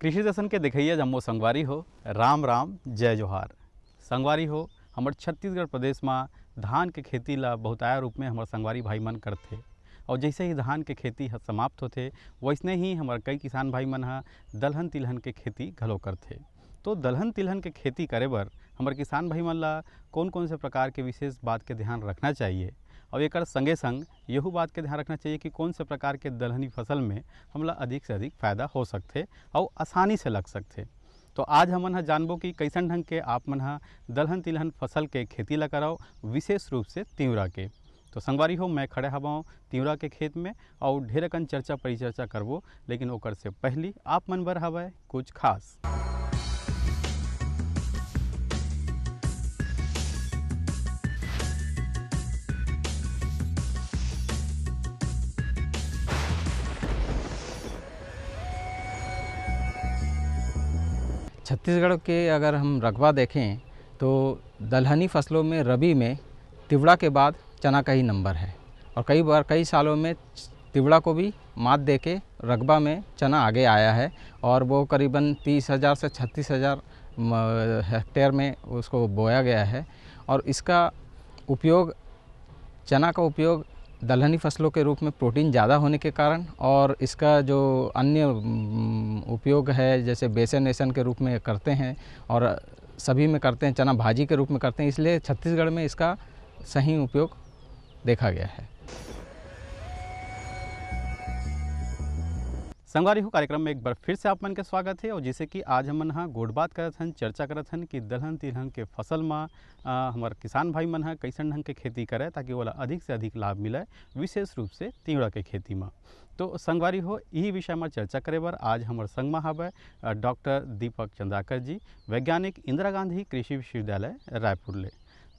कृषि दर्शन के देखिए जम्मो संगवारी हो राम राम जय जोहार। संगवारी हो हमर छत्तीसगढ़ प्रदेश में धान के खेती ला बहुताया रूप में हमार संगवारी भाई मन करथे। और जैसे ही धान के खेती समाप्त होते वैसने ही हमार कई किसान भाई मन दलहन तिलहन के खेती घलो करथे। तो दलहन तिलहन के खेती करे बर हमार किसान भाई मन ला कौन कौन से प्रकार के विशेष बात के ध्यान रखना चाहिए और एक संगे संग यहू बात के ध्यान रखना चाहिए कि कौन से प्रकार के दलहनी फसल में हमला अधिक से अधिक फायदा हो सकते और आसानी से लग सकते। तो आज हमन जानबो कि कैसन ढंग के आप मन दलहन तिलहन फसल के खेती ला कराओ, विशेष रूप से तिंवरा के। तो संगवारी हो मैं खड़े हवा तिंवरा के खेत में और ढेर कन चर्चा परिचर्चा करबो, लेकिन ओकर से पहली आप मन बर हवय कुछ खास। छत्तीसगढ़ के अगर हम रकबा देखें तो दलहनी फसलों में रबी में तिवड़ा के बाद चना का ही नंबर है और कई सालों में तिवड़ा को भी मात दे के रकबा में चना आगे आया है और वो करीबन 30,000 से 36,000 हेक्टेयर में उसको बोया गया है। और इसका उपयोग चना का उपयोग दलहनी फसलों के रूप में प्रोटीन ज़्यादा होने के कारण और इसका जो अन्य उपयोग है जैसे बेसन एसन के रूप में करते हैं और सभी में करते हैं, चना भाजी के रूप में करते हैं, इसलिए छत्तीसगढ़ में इसका सही उपयोग देखा गया है। संगवारी हो कार्यक्रम में एक बार फिर से आप मन के स्वागत है। और जैसे कि आज हमन गोड़ बात करत हन, चर्चा करत हन कि दलहन तिलहन के फसल में हमार किसान भाई मन कैसन ढंग के खेती करे ताकि ओला अधिक से अधिक लाभ मिले, विशेष रूप से तिंवरा के खेती में। तो संगवारी हो यही विषय में चर्चा करे बर आज हमार संग में हवे डॉक्टर दीपक चंद्राकर जी, वैज्ञानिक इंदिरा गांधी कृषि विश्वविद्यालय रायपुर ले।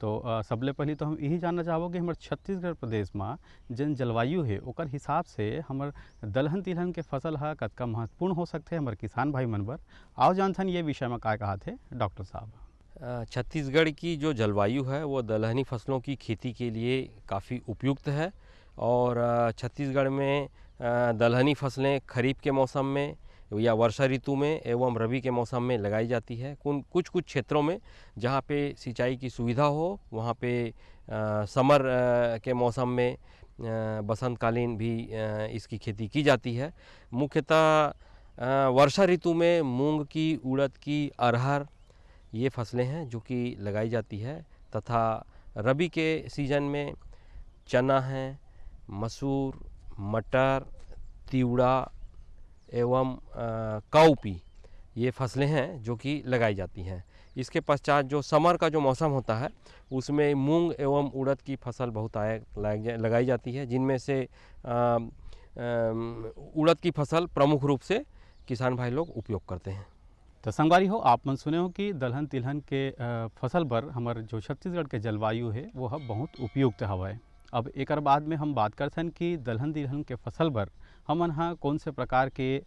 तो सबले पहले तो हम यही जानना चाहबो कि हमारे छत्तीसगढ़ प्रदेश में जन जलवायु है ओकर हिसाब से हमार दलहन तिलहन के फसल कतका महत्वपूर्ण हो सकते हमारे किसान भाई मन बर। आओ जानथन ये विषय में क्या कहा थे डॉक्टर साहब। छत्तीसगढ़ की जो जलवायु है वो दलहनी फसलों की खेती के लिए काफ़ी उपयुक्त है और छत्तीसगढ़ में दलहनी फसलें खरीफ के मौसम में या वर्षा ऋतु में एवं रबी के मौसम में लगाई जाती है। कुछ क्षेत्रों में जहाँ पे सिंचाई की सुविधा हो वहाँ पे समर के मौसम में बसंतकालीन भी इसकी खेती की जाती है। मुख्यतः वर्षा ऋतु में मूंग की, उड़द की, अरहर ये फसलें हैं जो कि लगाई जाती है तथा रबी के सीज़न में चना है, मसूर, मटर, तिवड़ा एवं काउपी ये फसलें हैं जो कि लगाई जाती हैं। इसके पश्चात जो समर का जो मौसम होता है उसमें मूंग एवं उड़द की फसल बहुत लगाई जाती है, जिनमें से उड़द की फसल प्रमुख रूप से किसान भाई लोग उपयोग करते हैं। तो संगवारी हो आप मन सुने हो कि दलहन तिलहन के फसल पर हमारे जो छत्तीसगढ़ के जलवायु है वो बहुत उपयुक्त हवा है। अब एक बाद में हम बात करते हैं कि दलहन तिलहन के फसल पर हमन कौन से प्रकार के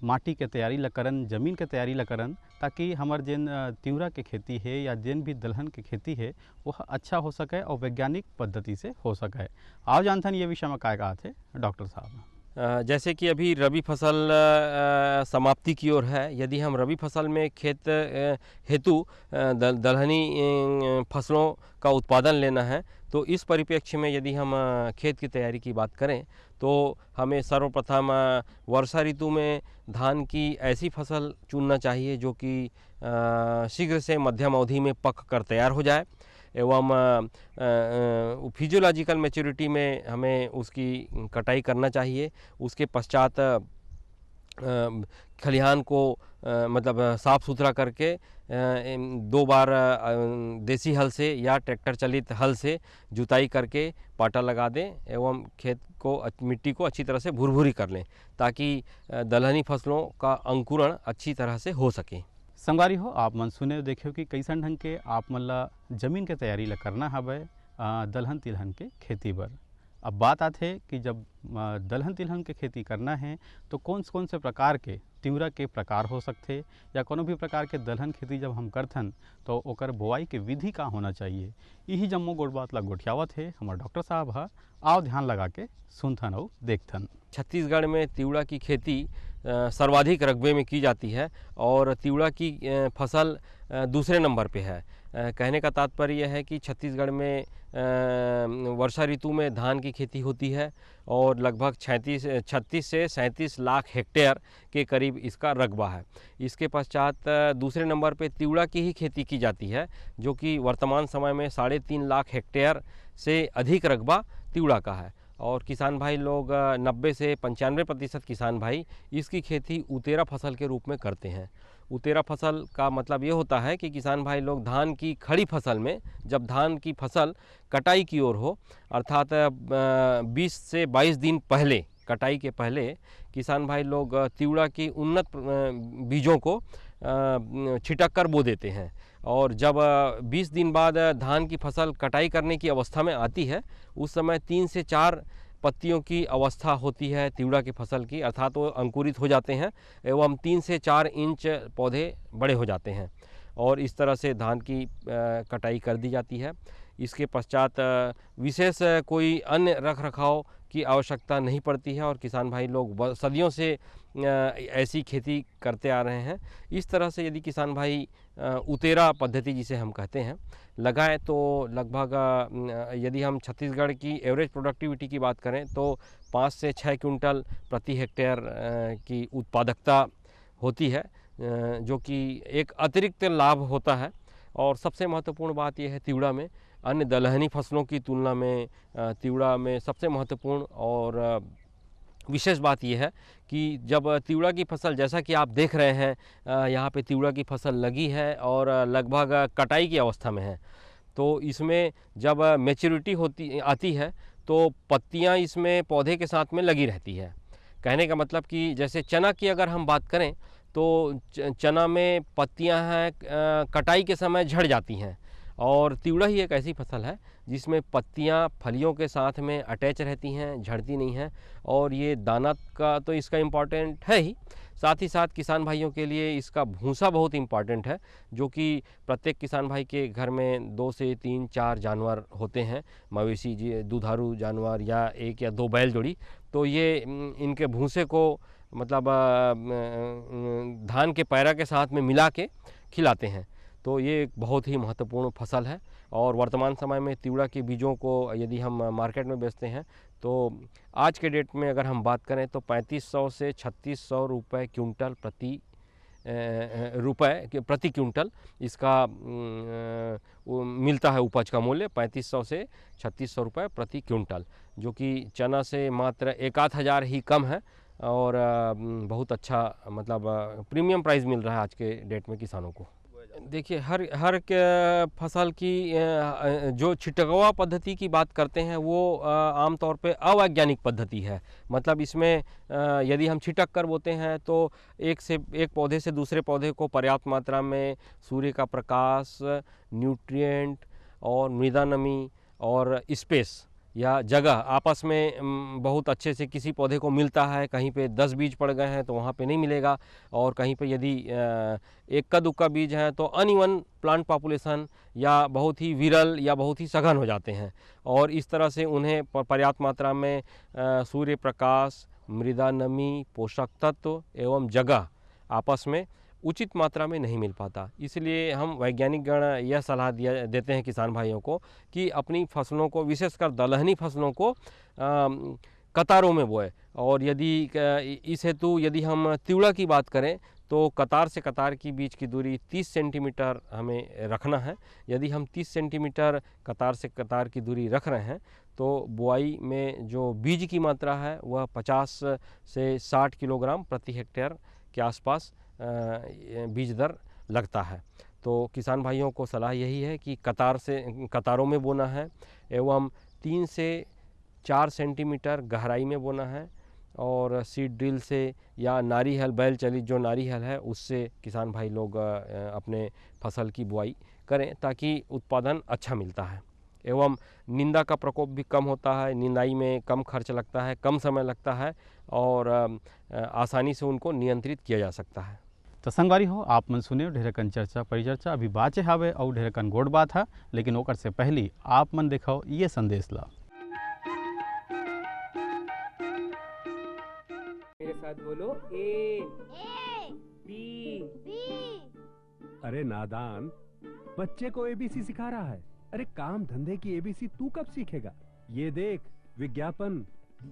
माटी के तैयारी ला करन, जमीन के तैयारी ला करन ताकि हमार जिन तिंवरा के खेती है या जिन भी दलहन के खेती है वो अच्छा हो सके और वैज्ञानिक पद्धति से हो सके। आओ जानथन ये विषय में क्या कहा थे डॉक्टर साहब। जैसे कि अभी रबी फसल समाप्ति की ओर है, यदि हम रबी फसल में खेत हेतु दलहनी फसलों का उत्पादन लेना है तो इस परिप्रेक्ष्य में यदि हम खेत की तैयारी की बात करें तो हमें सर्वप्रथम वर्षा ऋतु में धान की ऐसी फसल चुनना चाहिए जो कि शीघ्र से मध्यम अवधि में पक कर तैयार हो जाए एवं फिजियोलॉजिकल मैच्योरिटी में हमें उसकी कटाई करना चाहिए। उसके पश्चात खलिहान को मतलब साफ़ सुथरा करके 2 बार देसी हल से या ट्रैक्टर चलित हल से जुताई करके पाटा लगा दें एवं खेत को, मिट्टी को अच्छी तरह से भुरभुरी कर लें ताकि दलहनी फसलों का अंकुरण अच्छी तरह से हो सके। संगवारी हो आप मन सुने देखियो कि कैसन ढंग के आप मन ला जमीन के तैयारी ला करना हवे दलहन तिलहन के खेती बर। अब बात आते कि जब दलहन तिलहन के खेती करना है तो कौन से प्रकार के तिवरा के प्रकार हो सकते या कोनो भी प्रकार के दलहन खेती जब हम करथन तो ओकर बोआई के विधि का होना चाहिए। यही जम्मो गोट बात ला गोठियावत है हमार डॉक्टर साहब ह। आओ ध्यान लगा के सुनथन और देखथन। छत्तीसगढ़ में तिवड़ा की खेती सर्वाधिक रकबे में की जाती है और तिवड़ा की फसल दूसरे नंबर पे है। कहने का तात्पर्य यह है कि छत्तीसगढ़ में वर्षा ऋतु में धान की खेती होती है और लगभग 36 से 37 लाख हेक्टेयर के करीब इसका रकबा है। इसके पश्चात दूसरे नंबर पे तिवड़ा की ही खेती की जाती है, जो कि वर्तमान समय में 3.5 लाख हेक्टेयर से अधिक रकबा तिवड़ा का है। और किसान भाई लोग 90 से 95% किसान भाई इसकी खेती उतेरा फसल के रूप में करते हैं। उतेरा फसल का मतलब ये होता है कि किसान भाई लोग धान की खड़ी फसल में, जब धान की फसल कटाई की ओर हो, अर्थात 20 से 22 दिन पहले, कटाई के पहले किसान भाई लोग तिवड़ा की उन्नत बीजों को छिटक कर बो देते हैं। और जब 20 दिन बाद धान की फसल कटाई करने की अवस्था में आती है, उस समय 3 से 4 पत्तियों की अवस्था होती है तिवड़ा की फसल की, अर्थात वो अंकुरित हो जाते हैं एवं 3 से 4 इंच पौधे बड़े हो जाते हैं और इस तरह से धान की कटाई कर दी जाती है। इसके पश्चात विशेष कोई अन्य रख रखाव की आवश्यकता नहीं पड़ती है और किसान भाई लोग सदियों से ऐसी खेती करते आ रहे हैं। इस तरह से यदि किसान भाई उतेरा पद्धति जिसे हम कहते हैं लगाएं तो लगभग यदि हम छत्तीसगढ़ की एवरेज प्रोडक्टिविटी की बात करें तो 5 से 6 क्विंटल प्रति हेक्टेयर की उत्पादकता होती है, जो कि एक अतिरिक्त लाभ होता है। और सबसे महत्वपूर्ण बात यह है तिवड़ा में अन्य दलहनी फसलों की तुलना में तिवड़ा में सबसे महत्वपूर्ण और विशेष बात यह है कि जब तिवड़ा की फसल, जैसा कि आप देख रहे हैं यहाँ पे तिवड़ा की फसल लगी है और लगभग कटाई की अवस्था में है, तो इसमें जब मैच्योरिटी आती है तो पत्तियाँ इसमें पौधे के साथ में लगी रहती है। कहने का मतलब कि जैसे चना की अगर हम बात करें तो चना में पत्तियाँ हैं कटाई के समय झड़ जाती हैं, और तिवड़ा ही एक ऐसी फसल है जिसमें पत्तियां फलियों के साथ में अटैच रहती हैं, झड़ती नहीं हैं। और ये दाना का तो इसका इम्पॉर्टेंट है ही, साथ ही साथ किसान भाइयों के लिए इसका भूसा बहुत इम्पॉर्टेंट है, जो कि प्रत्येक किसान भाई के घर में 2 से 3 4 जानवर होते हैं, मवेशी दुधारू जानवर या 1 या 2 बैल जोड़ी। तो ये इनके भूसे को मतलब धान के पैरा के साथ में मिला के खिलाते हैं। तो ये एक बहुत ही महत्वपूर्ण फसल है और वर्तमान समय में तिवड़ा के बीजों को यदि हम मार्केट में बेचते हैं तो आज के डेट में अगर हम बात करें तो 3500 से 3600 रुपये क्विंटल प्रति क्विंटल इसका मिलता है। उपज का मूल्य 3500 से 3600 रुपये प्रति क्विंटल, जो कि चना से मात्र 1-8 ही कम है और बहुत अच्छा मतलब प्रीमियम प्राइस मिल रहा है आज के डेट में किसानों को। देखिए हर फसल की जो छिटकवा पद्धति की बात करते हैं वो आमतौर पे अवैज्ञानिक पद्धति है। मतलब इसमें यदि हम छिटक कर बोते हैं तो एक पौधे से दूसरे पौधे को पर्याप्त मात्रा में सूर्य का प्रकाश, न्यूट्रिएंट और मृदा नमी और स्पेस या जगह आपस में बहुत अच्छे से किसी पौधे को मिलता है। कहीं पे 10 बीज पड़ गए हैं तो वहाँ पे नहीं मिलेगा, और कहीं पे यदि एक्का दुक्का बीज हैं तो अनइवन प्लांट पॉपुलेशन या बहुत ही विरल या बहुत ही सघन हो जाते हैं। और इस तरह से उन्हें पर्याप्त मात्रा में सूर्य प्रकाश, मृदा नमी, पोषक तत्व एवं जगह आपस में उचित मात्रा में नहीं मिल पाता। इसलिए हम वैज्ञानिक गण यह सलाह देते हैं किसान भाइयों को कि अपनी फसलों को, विशेषकर दलहनी फसलों को कतारों में बोए। और यदि इस हेतु यदि हम तिवड़ा की बात करें तो कतार से कतार की बीच की दूरी 30 सेंटीमीटर हमें रखना है। यदि हम 30 सेंटीमीटर कतार से कतार की दूरी रख रहे हैं तो बुआई में जो बीज की मात्रा है वह 50 से 60 किलोग्राम प्रति हेक्टेयर के आसपास बीज दर लगता है। तो किसान भाइयों को सलाह यही है कि कतारों में बोना है एवं 3 से 4 सेंटीमीटर गहराई में बोना है, और सीड ड्रिल से या नारी हल, बैल चलित जो नारी हल है उससे किसान भाई लोग अपने फसल की बुआई करें ताकि उत्पादन अच्छा मिलता है। एवं निंदा का प्रकोप भी कम होता है। निंदाई में कम खर्च लगता है, कम समय लगता है और आसानी से उनको नियंत्रित किया जा सकता है। तो संगवारी हो आप मन सुने ढेरकन चर्चा परिचर्चा अभी बाचे हावे और ढेरकन गोड़ बात है, लेकिन ओकर से पहली आप मन देखो ये संदेश ला। मेरे साथ बोलो ए बी। अरे नादान, बच्चे को एबीसी सिखा रहा है। अरे काम धंधे की एबीसी तू कब सीखेगा? ये देख विज्ञापन,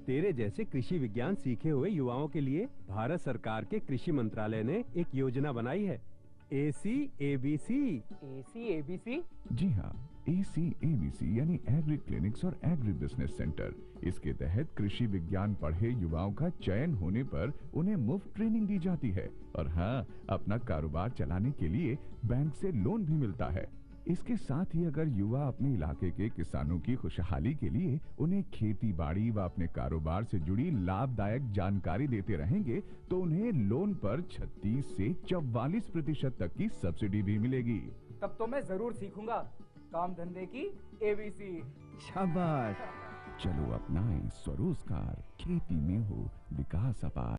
तेरे जैसे कृषि विज्ञान सीखे हुए युवाओं के लिए भारत सरकार के कृषि मंत्रालय ने एक योजना बनाई है, ACABC। ACABC? जी हाँ, ACABC यानी एग्री क्लिनिक्स और एग्री बिजनेस सेंटर। इसके तहत कृषि विज्ञान पढ़े युवाओं का चयन होने पर उन्हें मुफ्त ट्रेनिंग दी जाती है और हाँ, अपना कारोबार चलाने के लिए बैंक से लोन भी मिलता है। इसके साथ ही अगर युवा अपने इलाके के किसानों की खुशहाली के लिए उन्हें खेती बाड़ी व अपने कारोबार से जुड़ी लाभदायक जानकारी देते रहेंगे तो उन्हें लोन पर 36 से 44% तक की सब्सिडी भी मिलेगी। तब तो मैं जरूर सीखूंगा काम धंधे की ABC। शाबाश, चलो अपनाएं स्वरोजगार, खेती में हो विकास अपार।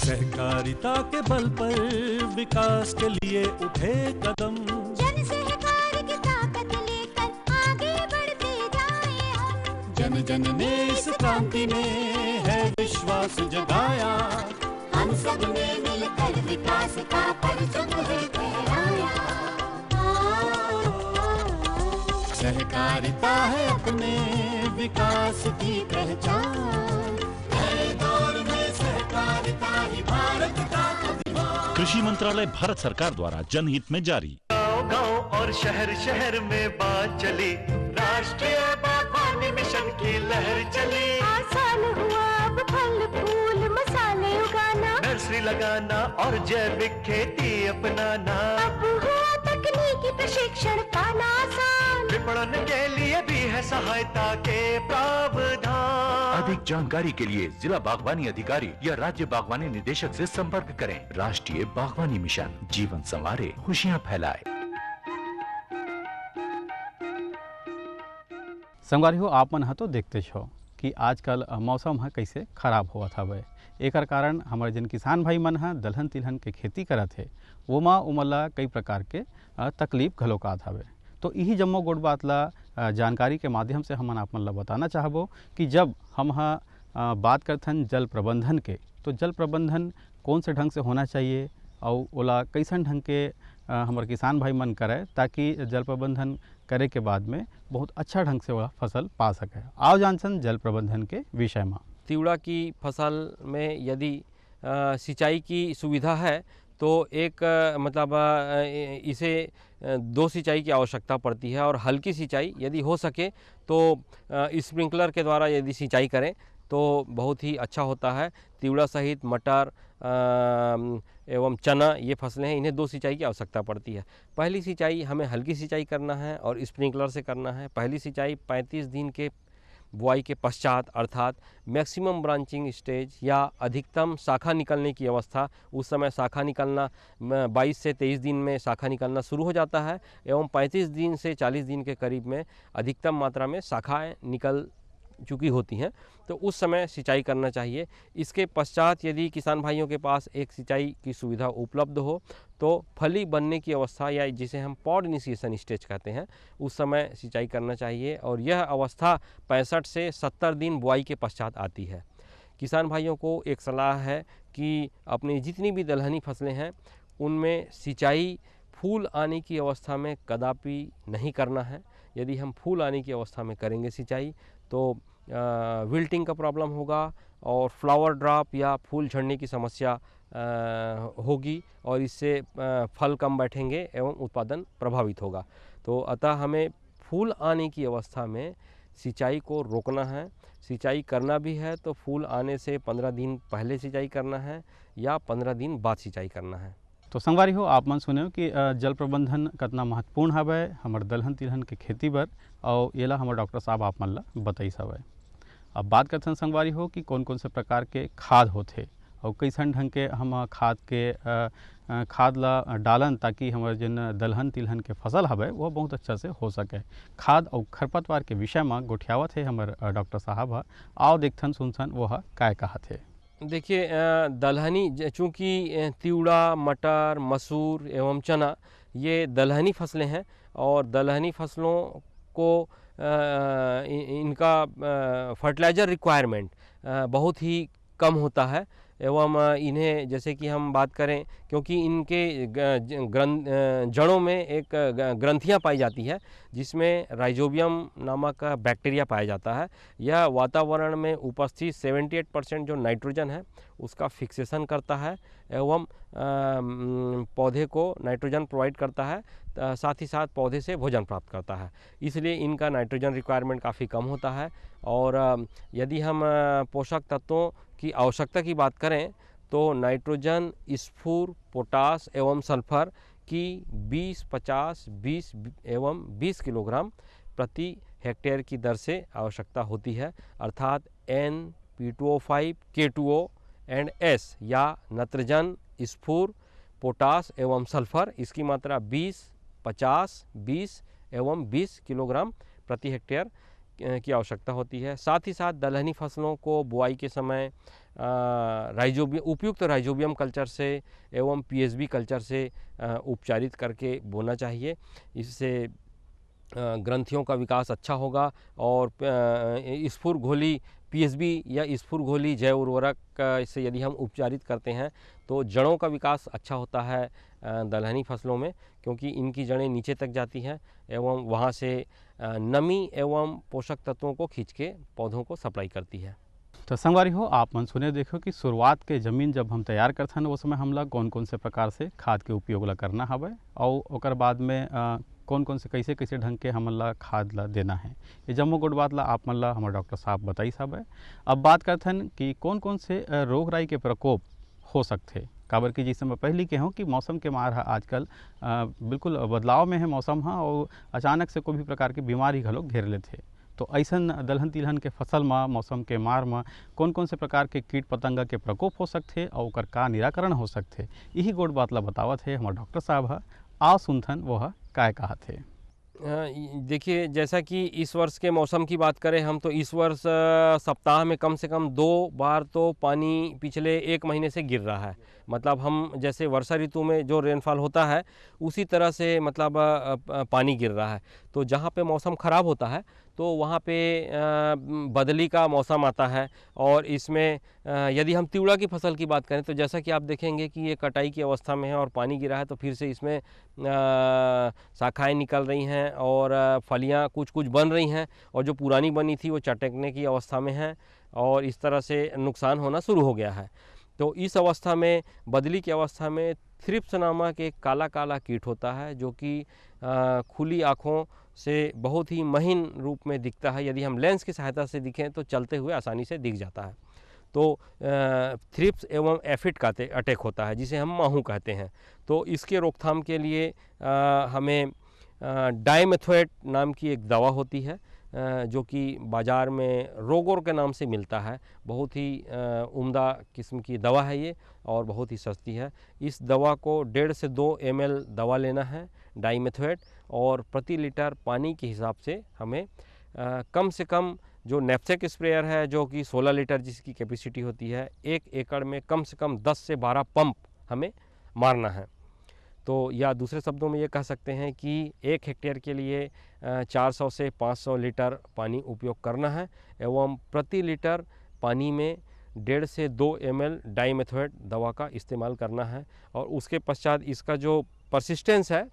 सहकारिता के बल पर विकास के लिए उठे कदम, जन सहकार की ताकत लेकर आगे बढ़ते जाएं हम। जन जन ने इस क्रांति में है विश्वास जगाया, हम सब ने मिलकर विकास का परचम है फहराया। सहकारिता है अपने विकास की पहचान, नए दौर में सहकारिता ही भारत का अभिमान। कृषि मंत्रालय भारत सरकार द्वारा जनहित में जारी। गांव और शहर शहर में बात चली, राष्ट्रीय बागवानी मिशन की लहर चली। आसान हुआ अब फल फूल मसाले उगाना, नर्सरी लगाना और जैविक खेती अपनाना। अब हुआ तकनीकी प्रशिक्षण पाना आसान, विपणन के लिए भी है सहायता के प्रावधान। अधिक जानकारी के लिए जिला बागवानी अधिकारी या राज्य बागवानी निदेशक से संपर्क करें। राष्ट्रीय बागवानी मिशन, जीवन संवारे, खुशियां फैलाए। संगवारी हो आप मन तो देखते छो कि आजकल मौसम है कैसे खराब होत हवे। एकर कारण हमारे जन किसान भाई मन है दलहन तिलहन के खेती करत है, वो माँ उमला कई प्रकार के तकलीफ घलोक आत हवे। तो यही जम्मो गोड़ बात ला जानकारी के माध्यम से हमन आप मन ला बताना चाहबो कि जब हम बात करथन जल प्रबंधन के, तो जल प्रबंधन कौन से ढंग से होना चाहिए और ओला कैसन ढंग के हमारे किसान भाई मन करे ताकि जल प्रबंधन करे के बाद में बहुत अच्छा ढंग से वह फसल पा सके। आओ जानसन जल प्रबंधन के विषय में। तिवड़ा की फसल में यदि सिंचाई की सुविधा है तो एक मतलब इसे 2 सिंचाई की आवश्यकता पड़ती है और हल्की सिंचाई यदि हो सके तो स्प्रिंकलर के द्वारा यदि सिंचाई करें तो बहुत ही अच्छा होता है। तिवड़ा सहित मटर एवं चना ये फसलें हैं, इन्हें 2 सिंचाई की आवश्यकता पड़ती है। पहली सिंचाई हमें हल्की सिंचाई करना है और स्प्रिंकलर से करना है। पहली सिंचाई 35 दिन के बुआई के पश्चात अर्थात मैक्सिमम ब्रांचिंग स्टेज या अधिकतम शाखा निकलने की अवस्था, उस समय शाखा निकलना 22 से 23 दिन में शाखा निकलना शुरू हो जाता है एवं 35 दिन से 40 दिन के करीब में अधिकतम मात्रा में शाखाएं निकल चुकी होती हैं, तो उस समय सिंचाई करना चाहिए। इसके पश्चात यदि किसान भाइयों के पास एक सिंचाई की सुविधा उपलब्ध हो तो फली बनने की अवस्था या जिसे हम पॉड इनिशिएशन स्टेज कहते हैं, उस समय सिंचाई करना चाहिए और यह अवस्था 65 से 70 दिन बुआई के पश्चात आती है। किसान भाइयों को एक सलाह है कि अपनी जितनी भी दलहनी फसलें हैं उनमें सिंचाई फूल आने की अवस्था में कदापि नहीं करना है। यदि हम फूल आने की अवस्था में करेंगे सिंचाई तो विल्टिंग का प्रॉब्लम होगा और फ्लावर ड्रॉप या फूल झड़ने की समस्या होगी और इससे फल कम बैठेंगे एवं उत्पादन प्रभावित होगा। तो अतः हमें फूल आने की अवस्था में सिंचाई को रोकना है। सिंचाई करना भी है तो फूल आने से 15 दिन पहले सिंचाई करना है या 15 दिन बाद सिंचाई करना है। तो संगवारी हो आप मन सुने कि जल प्रबंधन कितना महत्वपूर्ण हवे हमारे दलहन तिलहन के खेती बर और येला हमारे डॉक्टर साहब आप मन ला बताइस हवे। अब बात करते संगवारी हो कि कौन कौन से प्रकार के खाद होते और कैसन ढंग के हम खाद के खाद ला डालन ताकि हमारे जिन दलहन तिलहन के फसल हवे वो बहुत अच्छा से हो सके। खाद और खरपतवार के विषय में गोठियावत है हमार डॉक्टर साहब ह। आओ देखथन सुनथन वो काय कहत है। देखिए दलहनी चूँकि तिवड़ा, मटर, मसूर एवं चना ये दलहनी फसलें हैं और दलहनी फसलों को इनका फर्टिलाइज़र रिक्वायरमेंट बहुत ही कम होता है एवं इन्हें जैसे कि हम बात करें क्योंकि इनके जड़ों में एक ग्रंथियां पाई जाती है जिसमें राइजोबियम नामक बैक्टीरिया पाया जाता है। यह वातावरण में उपस्थित 78% जो नाइट्रोजन है उसका फिक्सेशन करता है एवं पौधे को नाइट्रोजन प्रोवाइड करता है, साथ ही साथ पौधे से भोजन प्राप्त करता है। इसलिए इनका नाइट्रोजन रिक्वायरमेंट काफ़ी कम होता है। और यदि हम पोषक तत्वों की आवश्यकता की बात करें तो नाइट्रोजन, स्फूर, पोटास एवं सल्फर की 20, 50, 20 एवं 20 किलोग्राम प्रति हेक्टेयर की दर से आवश्यकता होती है। अर्थात N, P2O5, K2O and S या नत्रजन, स्फूर, पोटास एवं सल्फर इसकी मात्रा 20, 50, 20 एवं 20 किलोग्राम प्रति हेक्टेयर की आवश्यकता होती है। साथ ही साथ दलहनी फसलों को बुआई के समय उपयुक्त राइजोबियम कल्चर से एवं PSB कल्चर से उपचारित करके बोना चाहिए। इससे ग्रंथियों का विकास अच्छा होगा और स्फूर घोली PSB या स्फूर घोली जैव उर्वरक से यदि हम उपचारित करते हैं तो जड़ों का विकास अच्छा होता है दलहनी फसलों में, क्योंकि इनकी जड़ें नीचे तक जाती हैं एवं वहाँ से नमी एवं पोषक तत्वों को खींच के पौधों को सप्लाई करती है। तो संगवारी हो आप मन सुने देखो कि शुरुआत के ज़मीन जब हम तैयार करथन उस समय हमला कौन कौन से प्रकार से खाद के उपयोग ला करना हवे और ओकर बाद में कौन कौन से कैसे कैसे ढंग के हमन ला खाद ला देना है, ये जम्मो गोट बात ला आप मन ला हमारे डॉक्टर साहब बताई साहब है। अब बात करथन कि कौन कौन से रोग राई के प्रकोप हो सकते, काबर कि जैसे मैं पहले के हूँ कि मौसम के मार है आजकल बिल्कुल बदलाव में है मौसम हाँ और अचानक से कोई भी प्रकार की बीमारी घलोक घेर लेते। तो ऐसन दलहन तिलहन के फसल में मौसम के मार में कौन कौन से प्रकार के कीट पतंगा के प्रकोप हो सकते और ओकर का निराकरण हो सकते, यही गोट बात ला बतावत है हमारे डॉक्टर साहब है। आओ सुनथन वह काय कहत है। देखिए जैसा कि इस वर्ष के मौसम की बात करें हम तो इस वर्ष सप्ताह में कम से कम 2 बार तो पानी पिछले 1 महीने से गिर रहा है। मतलब हम जैसे वर्षा ऋतु में जो रेनफॉल होता है उसी तरह से मतलब पानी गिर रहा है। तो जहाँ पे मौसम ख़राब होता है तो वहाँ पे बदली का मौसम आता है और इसमें यदि हम तिवड़ा की फसल की बात करें तो जैसा कि आप देखेंगे कि ये कटाई की अवस्था में है और पानी गिरा है तो फिर से इसमें शाखाएं निकल रही हैं और फलियां कुछ कुछ बन रही हैं और जो पुरानी बनी थी वो चटकने की अवस्था में है और इस तरह से नुकसान होना शुरू हो गया है। तो इस अवस्था में बदली की अवस्था में थ्रिप्स नामक एक काला काला कीट होता है जो कि खुली आँखों से बहुत ही महीन रूप में दिखता है। यदि हम लेंस की सहायता से दिखें तो चलते हुए आसानी से दिख जाता है। तो थ्रिप्स एवं एफिड का अटैक होता है जिसे हम माहू कहते हैं। तो इसके रोकथाम के लिए हमें डाइमेथोएट नाम की एक दवा होती है जो कि बाज़ार में रोगोर के नाम से मिलता है। बहुत ही उम्दा किस्म की दवा है ये और बहुत ही सस्ती है। इस दवा को 1.5 से 2 ml दवा लेना है डाइमेथोएट और प्रति लीटर पानी के हिसाब से हमें कम से कम जो नेप्सेक स्प्रेयर है जो कि 16 लीटर जिसकी कैपेसिटी होती है 1 एकड़ में कम से कम 10 से 12 पंप हमें मारना है। तो या दूसरे शब्दों में ये कह सकते हैं कि 1 हेक्टेयर के लिए 400 से 500 लीटर पानी उपयोग करना है एवं प्रति लीटर पानी में 1.5 से 2 ml डाइमेथोएट दवा का इस्तेमाल करना है। और उसके पश्चात इसका जो परसिस्टेंस है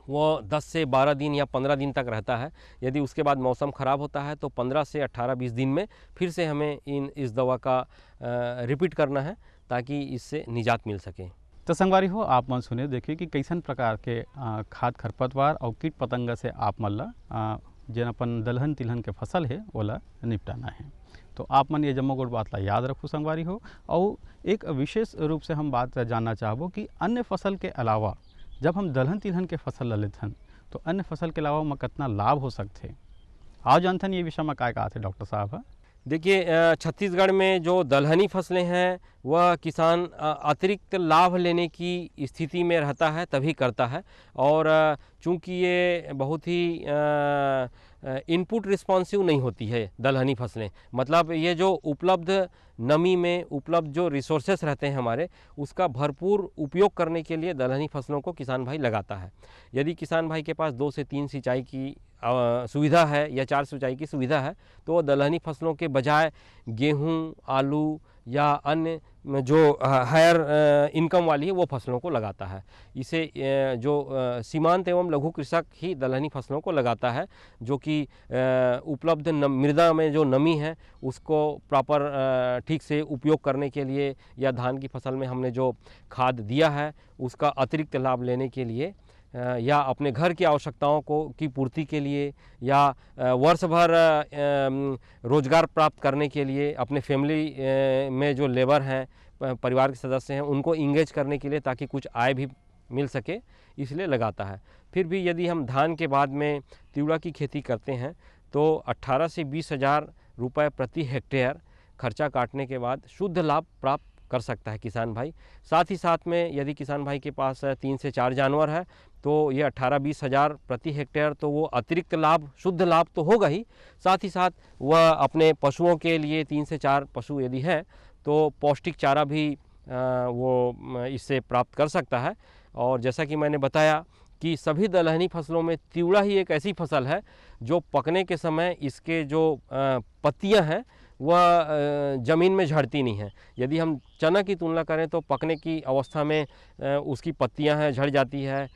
वो 10 से 12 दिन या 15 दिन तक रहता है। यदि उसके बाद मौसम ख़राब होता है तो 15 से 18-20 दिन में फिर से हमें इस दवा का रिपीट करना है ताकि इससे निजात मिल सके। तो संगवारी हो आप मन सुने देखिए कि कैसन प्रकार के खाद खरपतवार और कीट पतंगा से आप मन ला जेन अपन दलहन तिलहन के फसल है ओला निपटाना है। तो आप मन ये जम्मो गोट बात ला याद रखो संगवारी हो। और एक विशेष रूप से हम बात जानना चाहबो कि अन्य फसल के अलावा जब हम दलहन तिलहन के फसल ला लेथन तो अन्य फसल के अलावा में कितना लाभ हो सकते, आओ जानथन ये विषय में काय कहा थे डॉक्टर साहब। देखिए छत्तीसगढ़ में जो दलहनी फसलें हैं वह किसान अतिरिक्त लाभ लेने की स्थिति में रहता है तभी करता है। और चूँकि ये बहुत ही इनपुट रिस्पॉन्सिव नहीं होती है दलहनी फसलें, मतलब ये जो उपलब्ध नमी में उपलब्ध जो रिसोर्सेस रहते हैं हमारे, उसका भरपूर उपयोग करने के लिए दलहनी फसलों को किसान भाई लगाता है। यदि किसान भाई के पास 2 से 3 सिंचाई की सुविधा है या 4 सिंचाई की सुविधा है, तो वो दलहनी फसलों के बजाय गेहूँ, आलू या अन्य जो हायर इनकम वाली है वो फसलों को लगाता है। इसे जो सीमांत एवं लघु कृषक ही दलहनी फसलों को लगाता है, जो कि उपलब्ध मृदा में जो नमी है उसको प्रॉपर ठीक से उपयोग करने के लिए, या धान की फसल में हमने जो खाद दिया है उसका अतिरिक्त लाभ लेने के लिए, या अपने घर की आवश्यकताओं की पूर्ति के लिए, या वर्ष भर रोजगार प्राप्त करने के लिए, अपने फैमिली में जो लेबर हैं, परिवार के सदस्य हैं, उनको इंगेज करने के लिए, ताकि कुछ आय भी मिल सके, इसलिए लगाता है। फिर भी यदि हम धान के बाद में तिवड़ा की खेती करते हैं तो 18 से 20 हज़ार रुपये प्रति हेक्टेयर खर्चा काटने के बाद शुद्ध लाभ प्राप्त कर सकता है किसान भाई। साथ ही साथ में यदि किसान भाई के पास 3 से 4 जानवर है तो ये 18-20 हज़ार प्रति हेक्टेयर, तो वो अतिरिक्त लाभ, शुद्ध लाभ तो होगा ही, साथ ही साथ वह अपने पशुओं के लिए 3 से 4 पशु यदि है तो पौष्टिक चारा भी वो इससे प्राप्त कर सकता है। और जैसा कि मैंने बताया कि सभी दलहनी फसलों में तिवड़ा ही एक ऐसी फसल है जो पकने के समय इसके जो पत्तियां हैं वह ज़मीन में झड़ती नहीं है। यदि हम चना की तुलना करें तो पकने की अवस्था में उसकी पत्तियां हैं झड़ जाती है,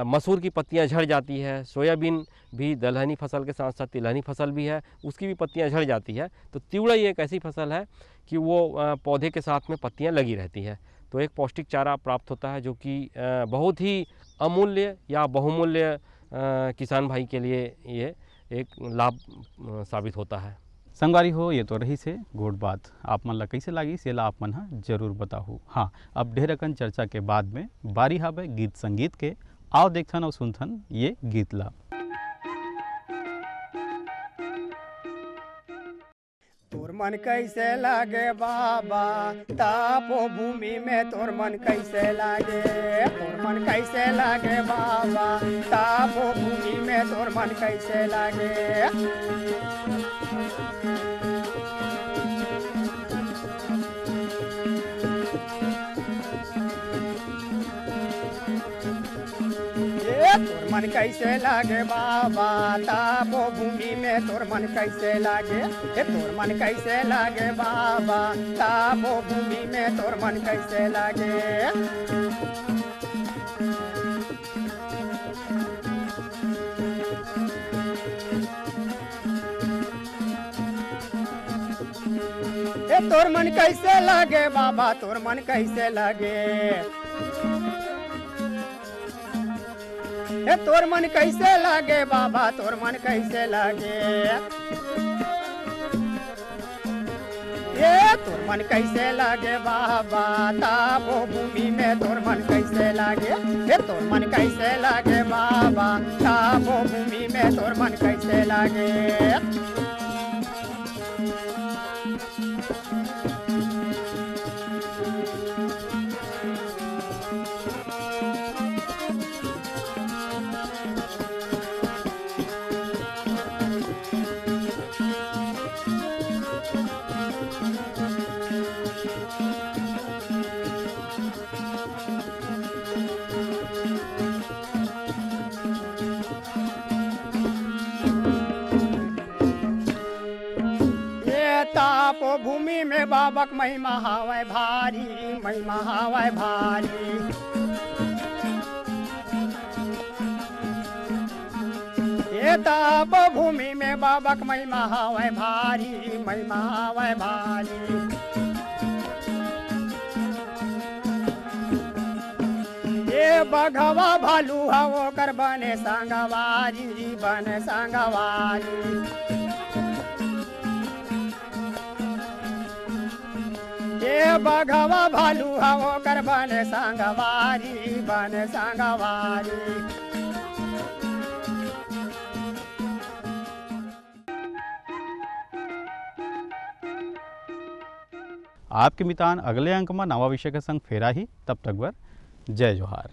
मसूर की पत्तियां झड़ जाती है, सोयाबीन भी दलहनी फसल के साथ साथ तिलहनी फसल भी है, उसकी भी पत्तियां झड़ जाती है। तो तिवड़ा ही एक ऐसी फसल है कि वो पौधे के साथ में पत्तियां लगी रहती है, तो एक पौष्टिक चारा प्राप्त होता है जो कि बहुत ही अमूल्य या बहुमूल्य किसान भाई के लिए ये एक लाभ साबित होता है। संगवारी हो, ये तो रही से गोट बात। आप मन ला कैसे लागी से ला आप मन हा जरूर बताहू। हाँ, अब ढेर अकन चर्चा के बाद में बारी हावे गीत संगीत के। आओ देखथन और सुनथन ये गीत ला। तोर मन कैसे लागे बाबा तापो भूमि में, तोर मन कैसे लागे, तोर मन कैसे लागे बाबा तापो भूमि में, तोर मन कैसे लागे। तोर मन कैसे लागे बाबा तापो भूमि में, तोर मन कैसे लागे, तोर मन कैसे लागे बाबा तापो भूमि में, तोर मन कैसे लागे। तोर मन कैसे लागे बाबा, तोर मन कैसे लागे, तोर मन कैसे लागे बाबा, तोर मन कैसे लागे। तोर मन कैसे लागे बाबा तापो भूमि में, तोर मन कैसे लागे, तोर मन कैसे लागे बाबा तापो भूमि में, तोर मन कैसे लागे। तापो भूमि में बाबक महिमा हावै भारी, महिमा हावै भारी। ये तापो भूमि में बाबक महिमा हावै भारी, महिमा हावै भारी। ये बघवा भालू हवो कर बने संगवारी, बने संगवारी। ये बघवा भालू हवो कर बने संगवारी, बने संगवारी। आपके मितान अगले अंक में नवा विषय के संग फेरा ही, तब तक बर जय जोहार।